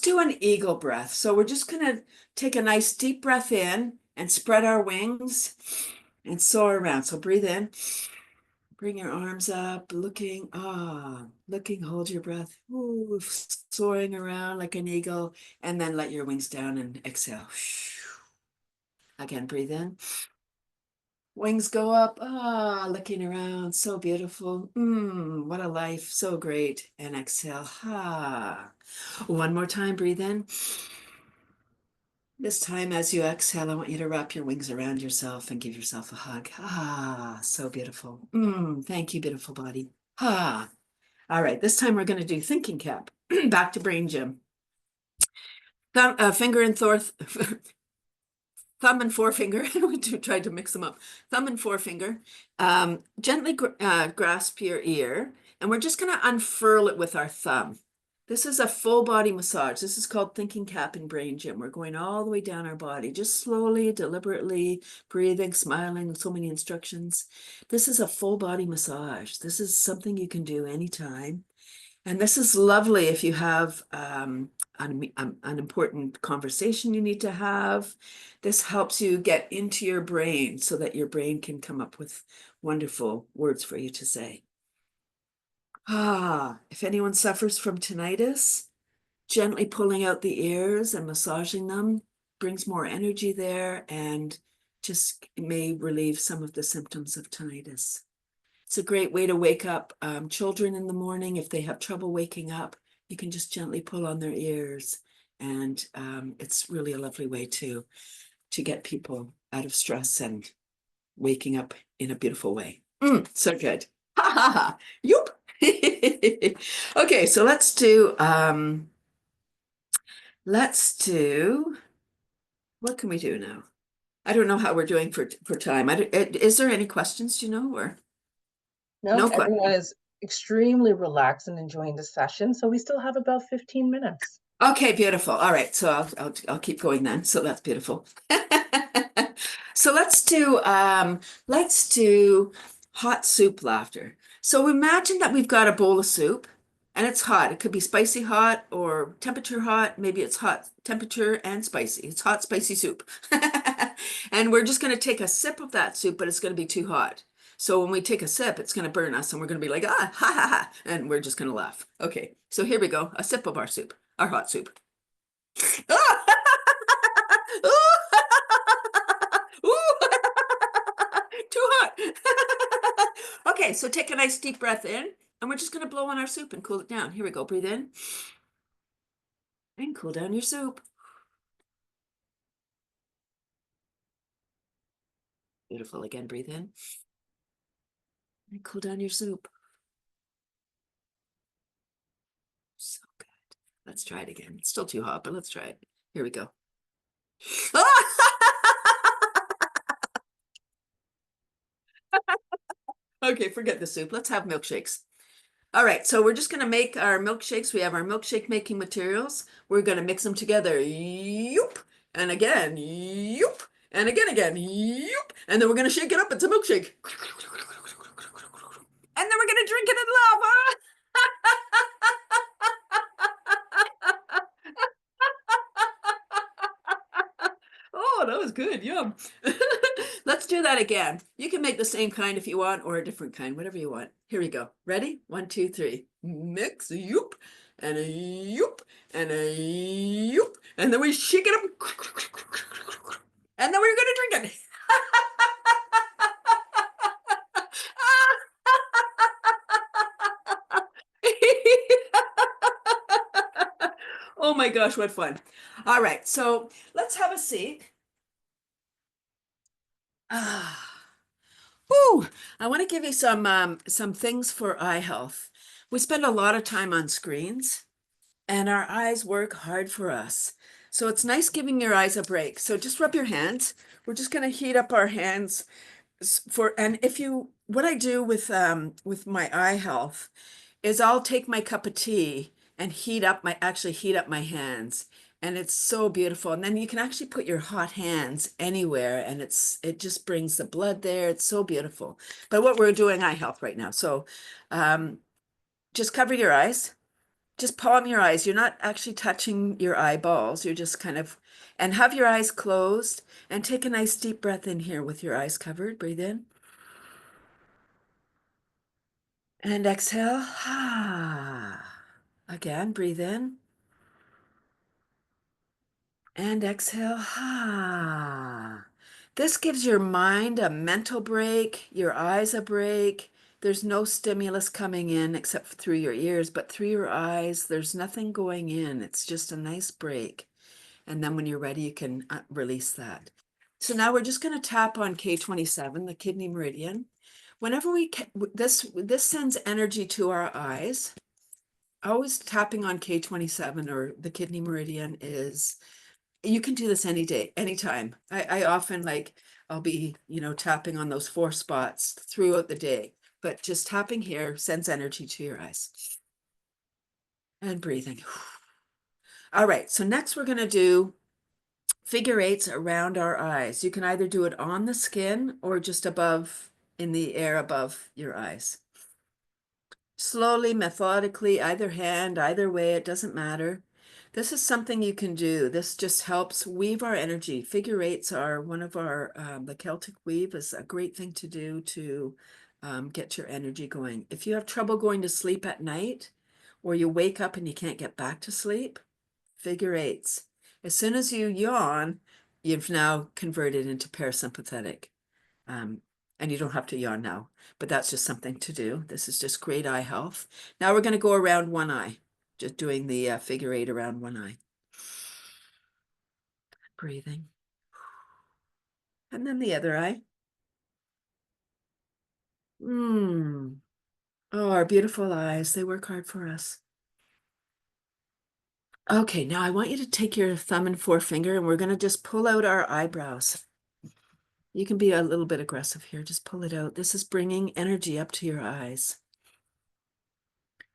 do an eagle breath. So we're just gonna take a nice deep breath in and spread our wings and soar around. So breathe in, bring your arms up, looking, hold your breath, ooh, soaring around like an eagle, and then let your wings down and exhale. Again, breathe in. Wings go up, looking around, so beautiful. What a life, so great. And exhale, One more time, breathe in. This time, as you exhale, I want you to wrap your wings around yourself and give yourself a hug. So beautiful. Thank you, beautiful body. All right, this time we're going to do thinking cap. Back to brain gym. Finger and thumb and forefinger. We tried to mix them up. Thumb and forefinger. Gently grasp your ear, and we're just going to unfurl it with our thumb. This is a full body massage. This is called thinking cap in brain gym. We're going all the way down our body, just slowly, deliberately, breathing, smiling, so many instructions. This is a full body massage. This is something you can do anytime. And this is lovely if you have an important conversation you need to have. This helps you get into your brain so that your brain can come up with wonderful words for you to say. If anyone suffers from tinnitus, gently pulling out the ears and massaging them brings more energy there and just may relieve some of the symptoms of tinnitus. It's a great way to wake up children in the morning. If they have trouble waking up, you can just gently pull on their ears. And it's really a lovely way to get people out of stress and waking up in a beautiful way. So good. Ha ha ha. Yup. Okay, so let's do what can we do now? I don't know how we're doing for time. Is there any questions, do you know, or No, no everyone question? is extremely relaxed and enjoying the session, so we still have about 15 minutes. Okay, beautiful. All right, so I'll keep going then. So that's beautiful. So let's do hot soup laughter. So imagine that we've got a bowl of soup and it's hot. It could be spicy hot or temperature hot. Maybe it's hot temperature and spicy. It's hot spicy soup. And we're just going to take a sip of that soup, but it's going to be too hot. So when we take a sip, it's going to burn us and we're going to be like, ah, ha, ha, ha, and we're just going to laugh. Okay, so here we go. A sip of our soup, our hot soup. Too hot. Okay, so take a nice deep breath in, and we're just going to blow on our soup and cool it down. Here we go. Breathe in and cool down your soup. Beautiful. Again, breathe in and cool down your soup. So good. Let's try it again. It's still too hot, but let's try it. Here we go. Okay, forget the soup. Let's have milkshakes. All right, so we're just going to make our milkshakes. We have our milkshake making materials. We're going to mix them together. Yoop. And again. Yoop. And again. Yoop. And then we're going to shake it up. It's a milkshake. And then we're going to drink it in lava. Oh, that was good. Yum. Let's do that again. You can make the same kind if you want, or a different kind, whatever you want. Here we go. Ready? 1, 2, 3. Mix, yoop, and a yoop, and a yoop. And then we shake it up. And then we're going to drink it. Oh my gosh, what fun. All right, so let's have a seat. Ah. Whew. I want to give you some things for eye health. We spend a lot of time on screens and our eyes work hard for us. So it's nice giving your eyes a break. So just rub your hands. We're just going to heat up our hands and if you what I do with my eye health is I'll take my cup of tea and heat up my hands. And it's so beautiful. And then you can actually put your hot hands anywhere and it just brings the blood there. It's so beautiful. But what we're doing eye health right now. So just cover your eyes. Just palm your eyes. You're not actually touching your eyeballs. You're just kind of, and have your eyes closed and take a nice deep breath in here with your eyes covered. Breathe in and exhale. Again, breathe in and exhale. This gives your mind a mental break, your eyes a break. There's no stimulus coming in except through your ears, but through your eyes, there's nothing going in. It's just a nice break. And then when you're ready, you can release that. So now we're just going to tap on K27, the kidney meridian. Whenever this sends energy to our eyes. Always tapping on K27 or the kidney meridian is, you can do this any day, anytime. I often I'll be, tapping on those 4 spots throughout the day, but just tapping here sends energy to your eyes. And breathing. All right, so next we're going to do figure 8s around our eyes. You can either do it on the skin or just above, in the air above your eyes. Slowly, methodically, either hand, either way, it doesn't matter. This is something you can do. This just helps weave our energy. Figure 8s are one of our, the Celtic weave is a great thing to do to get your energy going. If you have trouble going to sleep at night, or you wake up and you can't get back to sleep, figure 8s. As soon as you yawn, you've now converted into parasympathetic. And you don't have to yawn now, but that's just something to do. This is just great eye health. Now we're going to go around one eye, just doing the figure 8 around one eye. Breathing. And then the other eye. Mm. Oh, our beautiful eyes. They work hard for us. Okay, now I want you to take your thumb and forefinger and we're going to just pull out our eyebrows. You can be a little bit aggressive here. Just pull it out. This is bringing energy up to your eyes.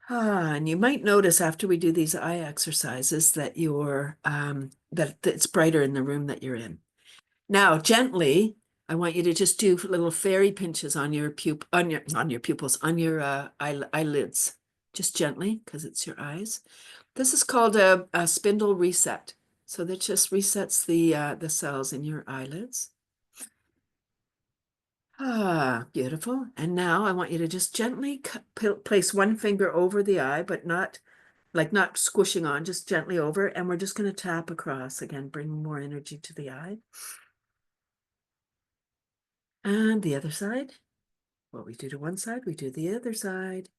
And you might notice after we do these eye exercises that that it's brighter in the room that you're in. Now, gently, I want you to just do little fairy pinches on your pupils, on your eyelids, just gently, because it's your eyes. This is called a spindle reset. So that just resets the cells in your eyelids. Beautiful. And now I want you to just gently place one finger over the eye, but not squishing on, just gently over. And we're just going to tap across again, bring more energy to the eye. And the other side. What we do to one side, we do the other side.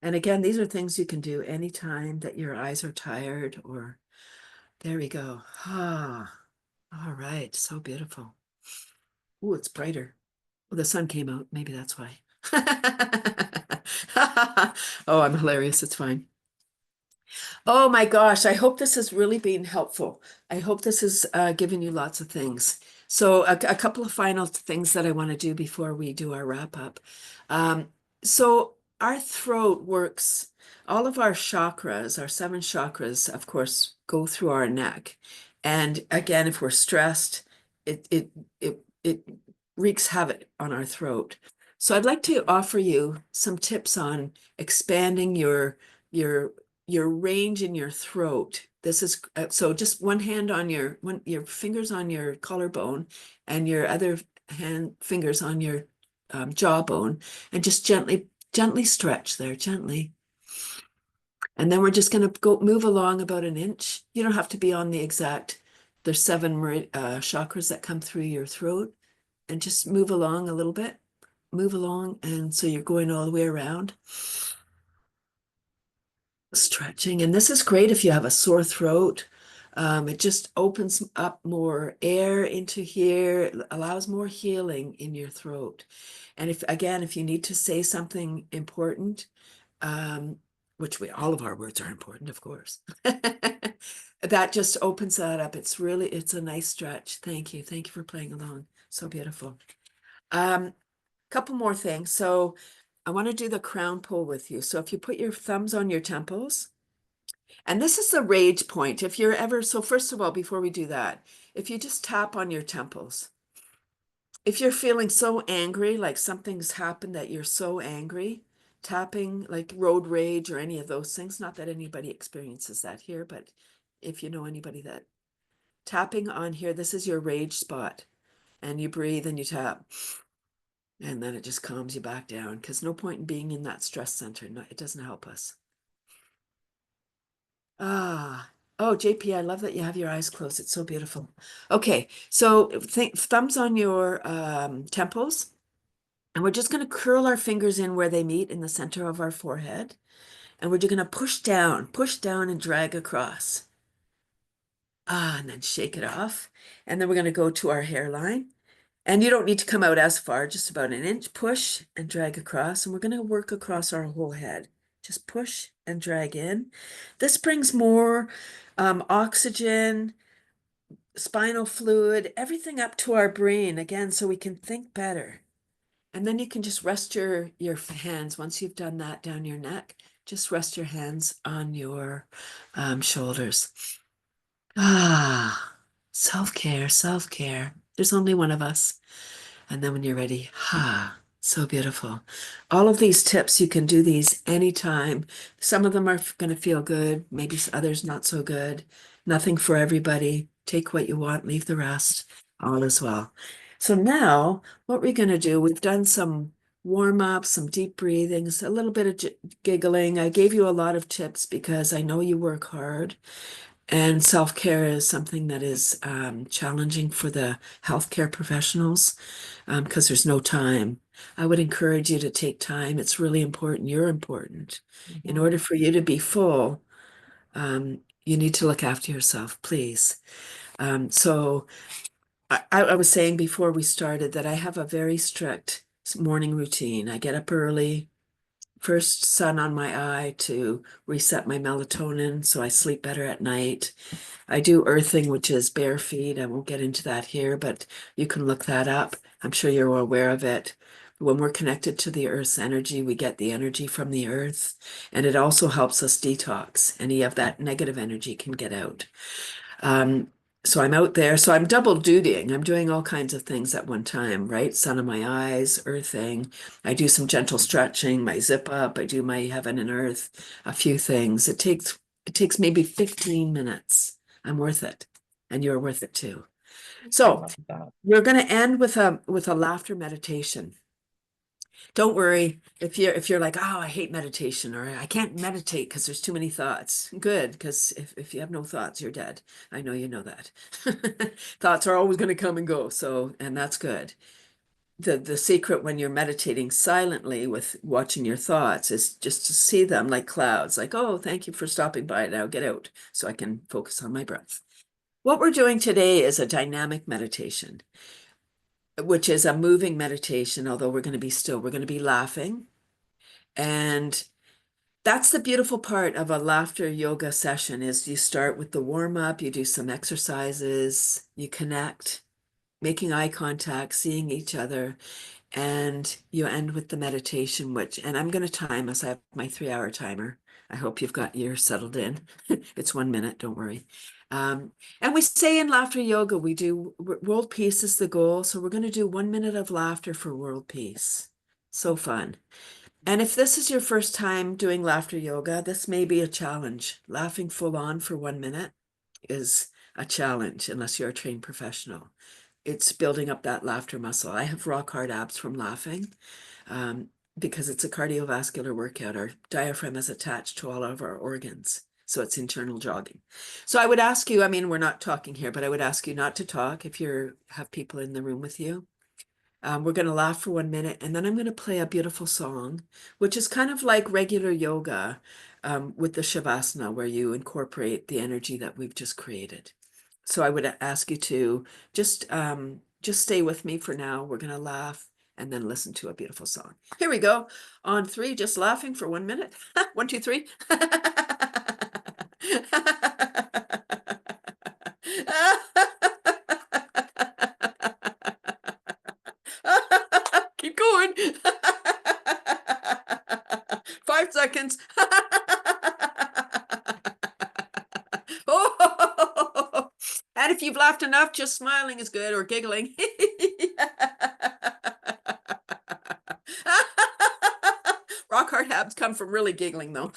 And again, these are things you can do anytime that your eyes are tired or there we go. All right. So beautiful. Oh, it's brighter. Well, the sun came out. Maybe that's why. Oh, I'm hilarious. It's fine. Oh my gosh, I hope this has really been helpful. I hope this has given you lots of things. So a couple of final things that I want to do before we do our wrap up. Um, so our throat works, all of our chakras, our 7 chakras, of course, go through our neck. And again, if we're stressed, it wreaks havoc on our throat. So I'd like to offer you some tips on expanding your your range in your throat. This is so just one hand on your fingers on your collarbone and your other fingers on your jawbone, and just gently stretch there, gently. And then we're just going to go move along about an inch. You don't have to be on the exact, there's 7 chakras that come through your throat, and just move along a little bit, move along. And so you're going all the way around. Stretching. And this is great if you have a sore throat. It just opens up more air into here, it allows more healing in your throat. And if you need to say something important, which all of our words are important, of course, that just opens that up. It's a nice stretch. Thank you. Thank you for playing along. So beautiful. Couple more things. So I want to do the crown pull with you. So if you put your thumbs on your temples, and this is the rage point. If you're ever, so first of all, before we do that, if you just tap on your temples, if you're feeling so angry, like something's happened that you're so angry, tapping like road rage or any of those things, not that anybody experiences that here, but if you know anybody that tapping on here, this is your rage spot, and you breathe and you tap. And then it just calms you back down, because no point in being in that stress center. No, it doesn't help us. Oh, JP, I love that you have your eyes closed. It's so beautiful. Okay, so thumbs on your temples, and we're just going to curl our fingers in where they meet in the center of our forehead. And we're just going to push down and drag across. And then shake it off. And then we're going to go to our hairline. And you don't need to come out as far, just about an inch. Push and drag across. And we're going to work across our whole head. Just push and drag in. This brings more oxygen, spinal fluid, everything up to our brain again, so we can think better. And then you can just rest your hands. Once you've done that down your neck, just rest your hands on your shoulders. Self-care, self-care. There's only one of us. And then when you're ready, so beautiful. All of these tips, you can do these anytime. Some of them are going to feel good, maybe others not so good. Nothing for everybody. Take what you want, leave the rest. All is well. So now what we're going to do, we've done some warm up, some deep breathings, a little bit of giggling. I gave you a lot of tips because I know you work hard. And self-care is something that is challenging for the healthcare professionals because there's no time. I would encourage you to take time. It's really important. You're important. In Mhm. order for you to be full, you need to look after yourself, please. So I was saying before we started that I have a very strict morning routine. I get up early, first sun on my eye to reset my melatonin so I sleep better at night. I do earthing, which is bare feet. I won't get into that here, but you can look that up. I'm sure you're aware of it. When we're connected to the earth's energy, we get the energy from the earth, and it also helps us detox. Any of that negative energy can get out. Um, so I'm out there. So I'm double dutying. I'm doing all kinds of things at one time, right? Sun in my eyes, earthing. I do some gentle stretching, my zip up. I do my heaven and earth, a few things. It takes maybe 15 minutes. I'm worth it. And you're worth it too. I So love that. we're going to end with a laughter meditation. Don't worry if you're like, oh, I hate meditation or I can't meditate because there's too many thoughts. Good, because if you have no thoughts, you're dead. I know you know that. Thoughts are always going to come and go, so and that's good. The secret when you're meditating silently with watching your thoughts is just to see them like clouds, like, oh, thank you for stopping by. Now get out so I can focus on my breath. What we're doing today is a dynamic meditation, which is a moving meditation, although we're going to be still, we're going to be laughing. And that's the beautiful part of a laughter yoga session is you start with the warm up, you do some exercises, you connect, making eye contact, seeing each other, and you end with the meditation, and I'm going to time us. I have my 3-hour timer. I hope you've got yours settled in. It's 1 minute, don't worry. And we say in laughter yoga, we do world peace is the goal. So we're going to do 1 minute of laughter for world peace. So fun. And if this is your first time doing laughter yoga, this may be a challenge. Laughing full on for 1 minute is a challenge unless you're a trained professional. It's building up that laughter muscle. I have rock hard abs from laughing um, because it's a cardiovascular workout. Our diaphragm is attached to all of our organs. So it's internal jogging. So I would ask you, I mean, we're not talking here, but I would ask you not to talk if you have people in the room with you. We're going to laugh for 1 minute, and then I'm going to play a beautiful song, which is kind of like regular yoga with the Shavasana, where you incorporate the energy that we've just created. So I would ask you to just stay with me for now. We're going to laugh and then listen to a beautiful song. Here we go. On three, just laughing for 1 minute. 1, 2, 3. Keep going. 5 seconds. Oh, and if you've laughed enough, just smiling is good or giggling. Rock hard habs come from really giggling, though.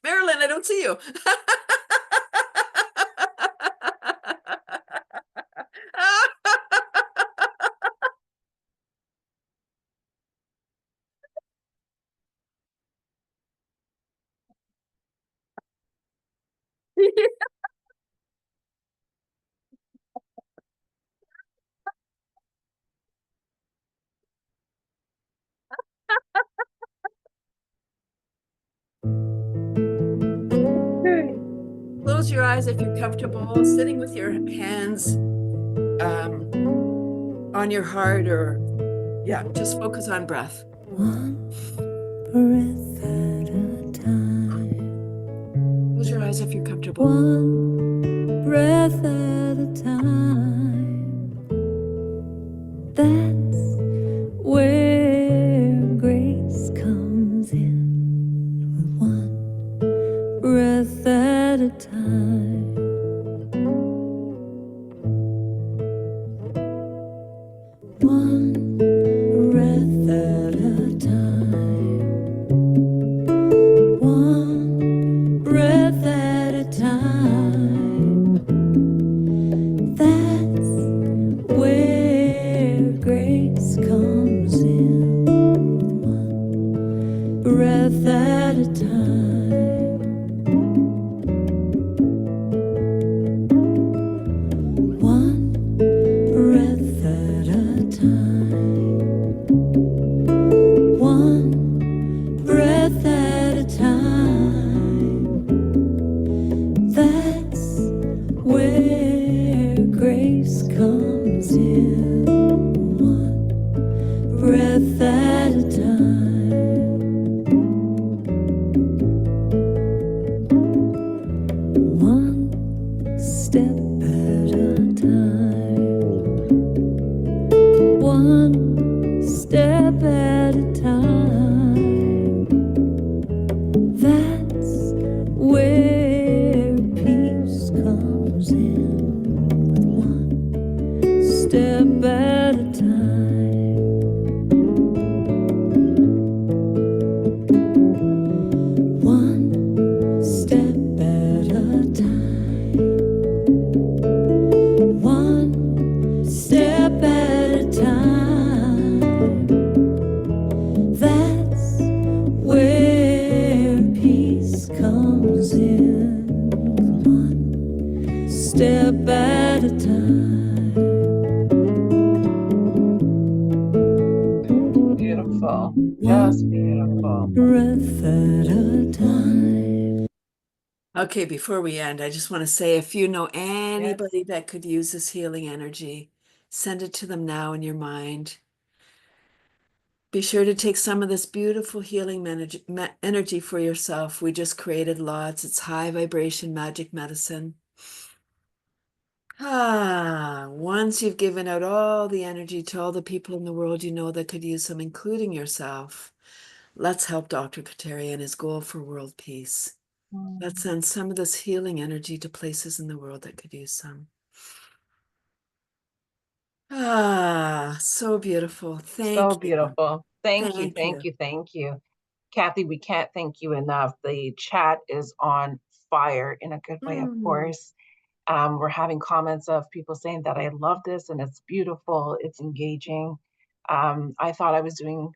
Marilyn, I don't see you. Close your eyes if you're comfortable, sitting with your hands on your heart, or yeah, just focus on breath. One breath at a time. Close your eyes if you're comfortable. One breath at a time. That's where grace comes in. With one breath at a time. One breath at a time. One breath at a time. That's where grace comes in. in, one breath at a time. One step at a time. One step at a time. That's where peace comes in, with one step at a time. One step at a time. One step at a time. That's where peace comes in, one step at a time. Beautiful. Just beautiful. Breath at a time. Okay, before we end, I just want to say if you know Yes. anybody that could use this healing energy, send it to them now in your mind. Be sure to take some of this beautiful healing energy for yourself. We just created lots. It's high vibration magic medicine. Once you've given out all the energy to all the people in the world you know that could use some, including yourself, let's help Dr. Kateri and his goal for world peace. Let's send some of this healing energy to places in the world that could use some. So beautiful. So Thank you. beautiful. Thank you. Thank Thank you. you. Thank you. Kathy, we can't thank you enough. The chat is on fire in a good way, of course. We're having comments of people saying that I love this and it's beautiful, it's engaging. I thought I was doing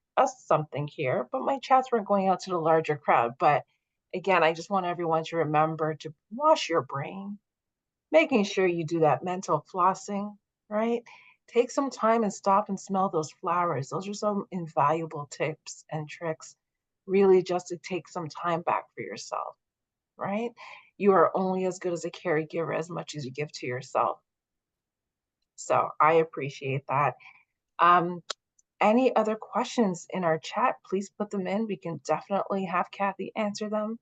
something here, but my chats weren't going out to the larger crowd. But again, I just want everyone to remember to wash your brain, making sure you do that mental flossing, right? Take some time and stop and smell those flowers. Those are some invaluable tips and tricks, really just to take some time back for yourself, right? You are only as good as a caregiver as much as you give to yourself. So I appreciate that. Um, any other questions in our chat, please put them in. We can definitely have Kathy answer them.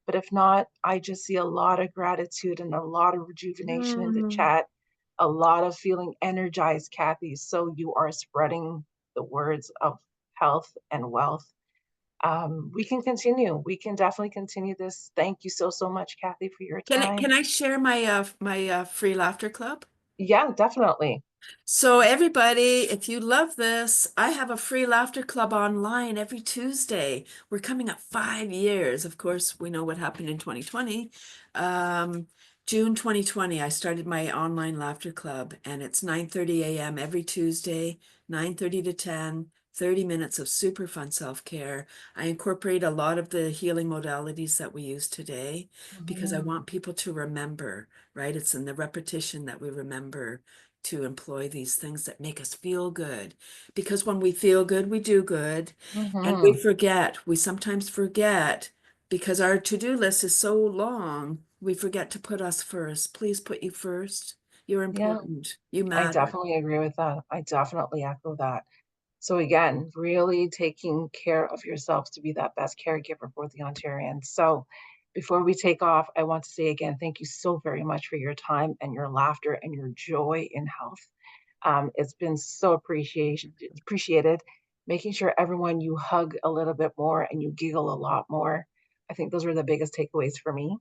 But if not, I just see a lot of gratitude and a lot of rejuvenation in the chat, a lot of feeling energized, Kathy. So you are spreading the words of health and wealth. We can continue. We can definitely continue this. Thank you so, so much, Kathy, for your time. Can I share my free laughter club? Yeah, definitely. So everybody, if you love this, I have a free laughter club online every Tuesday. We're coming up 5 years. Of course, we know what happened in 2020. June 2020, I started my online laughter club, and it's 9:30 a.m. every Tuesday, 9:30 to 10, 30 minutes of super fun self-care. I incorporate a lot of the healing modalities that we use today because I want people to remember, right? It's in the repetition that we remember to employ these things that make us feel good. Because when we feel good, we do good. And we sometimes forget, because our to-do list is so long, we forget to put us first. Please put you first. You're Yeah, important. You I matter. definitely agree with that. I definitely echo that. So again, really taking care of yourselves to be that best caregiver for the Ontarians. So before we take off, I want to say again, thank you so very much for your time and your laughter and your joy in health. It's been so appreciated. Making sure everyone you hug a little bit more and you giggle a lot more. I think those are the biggest takeaways for me.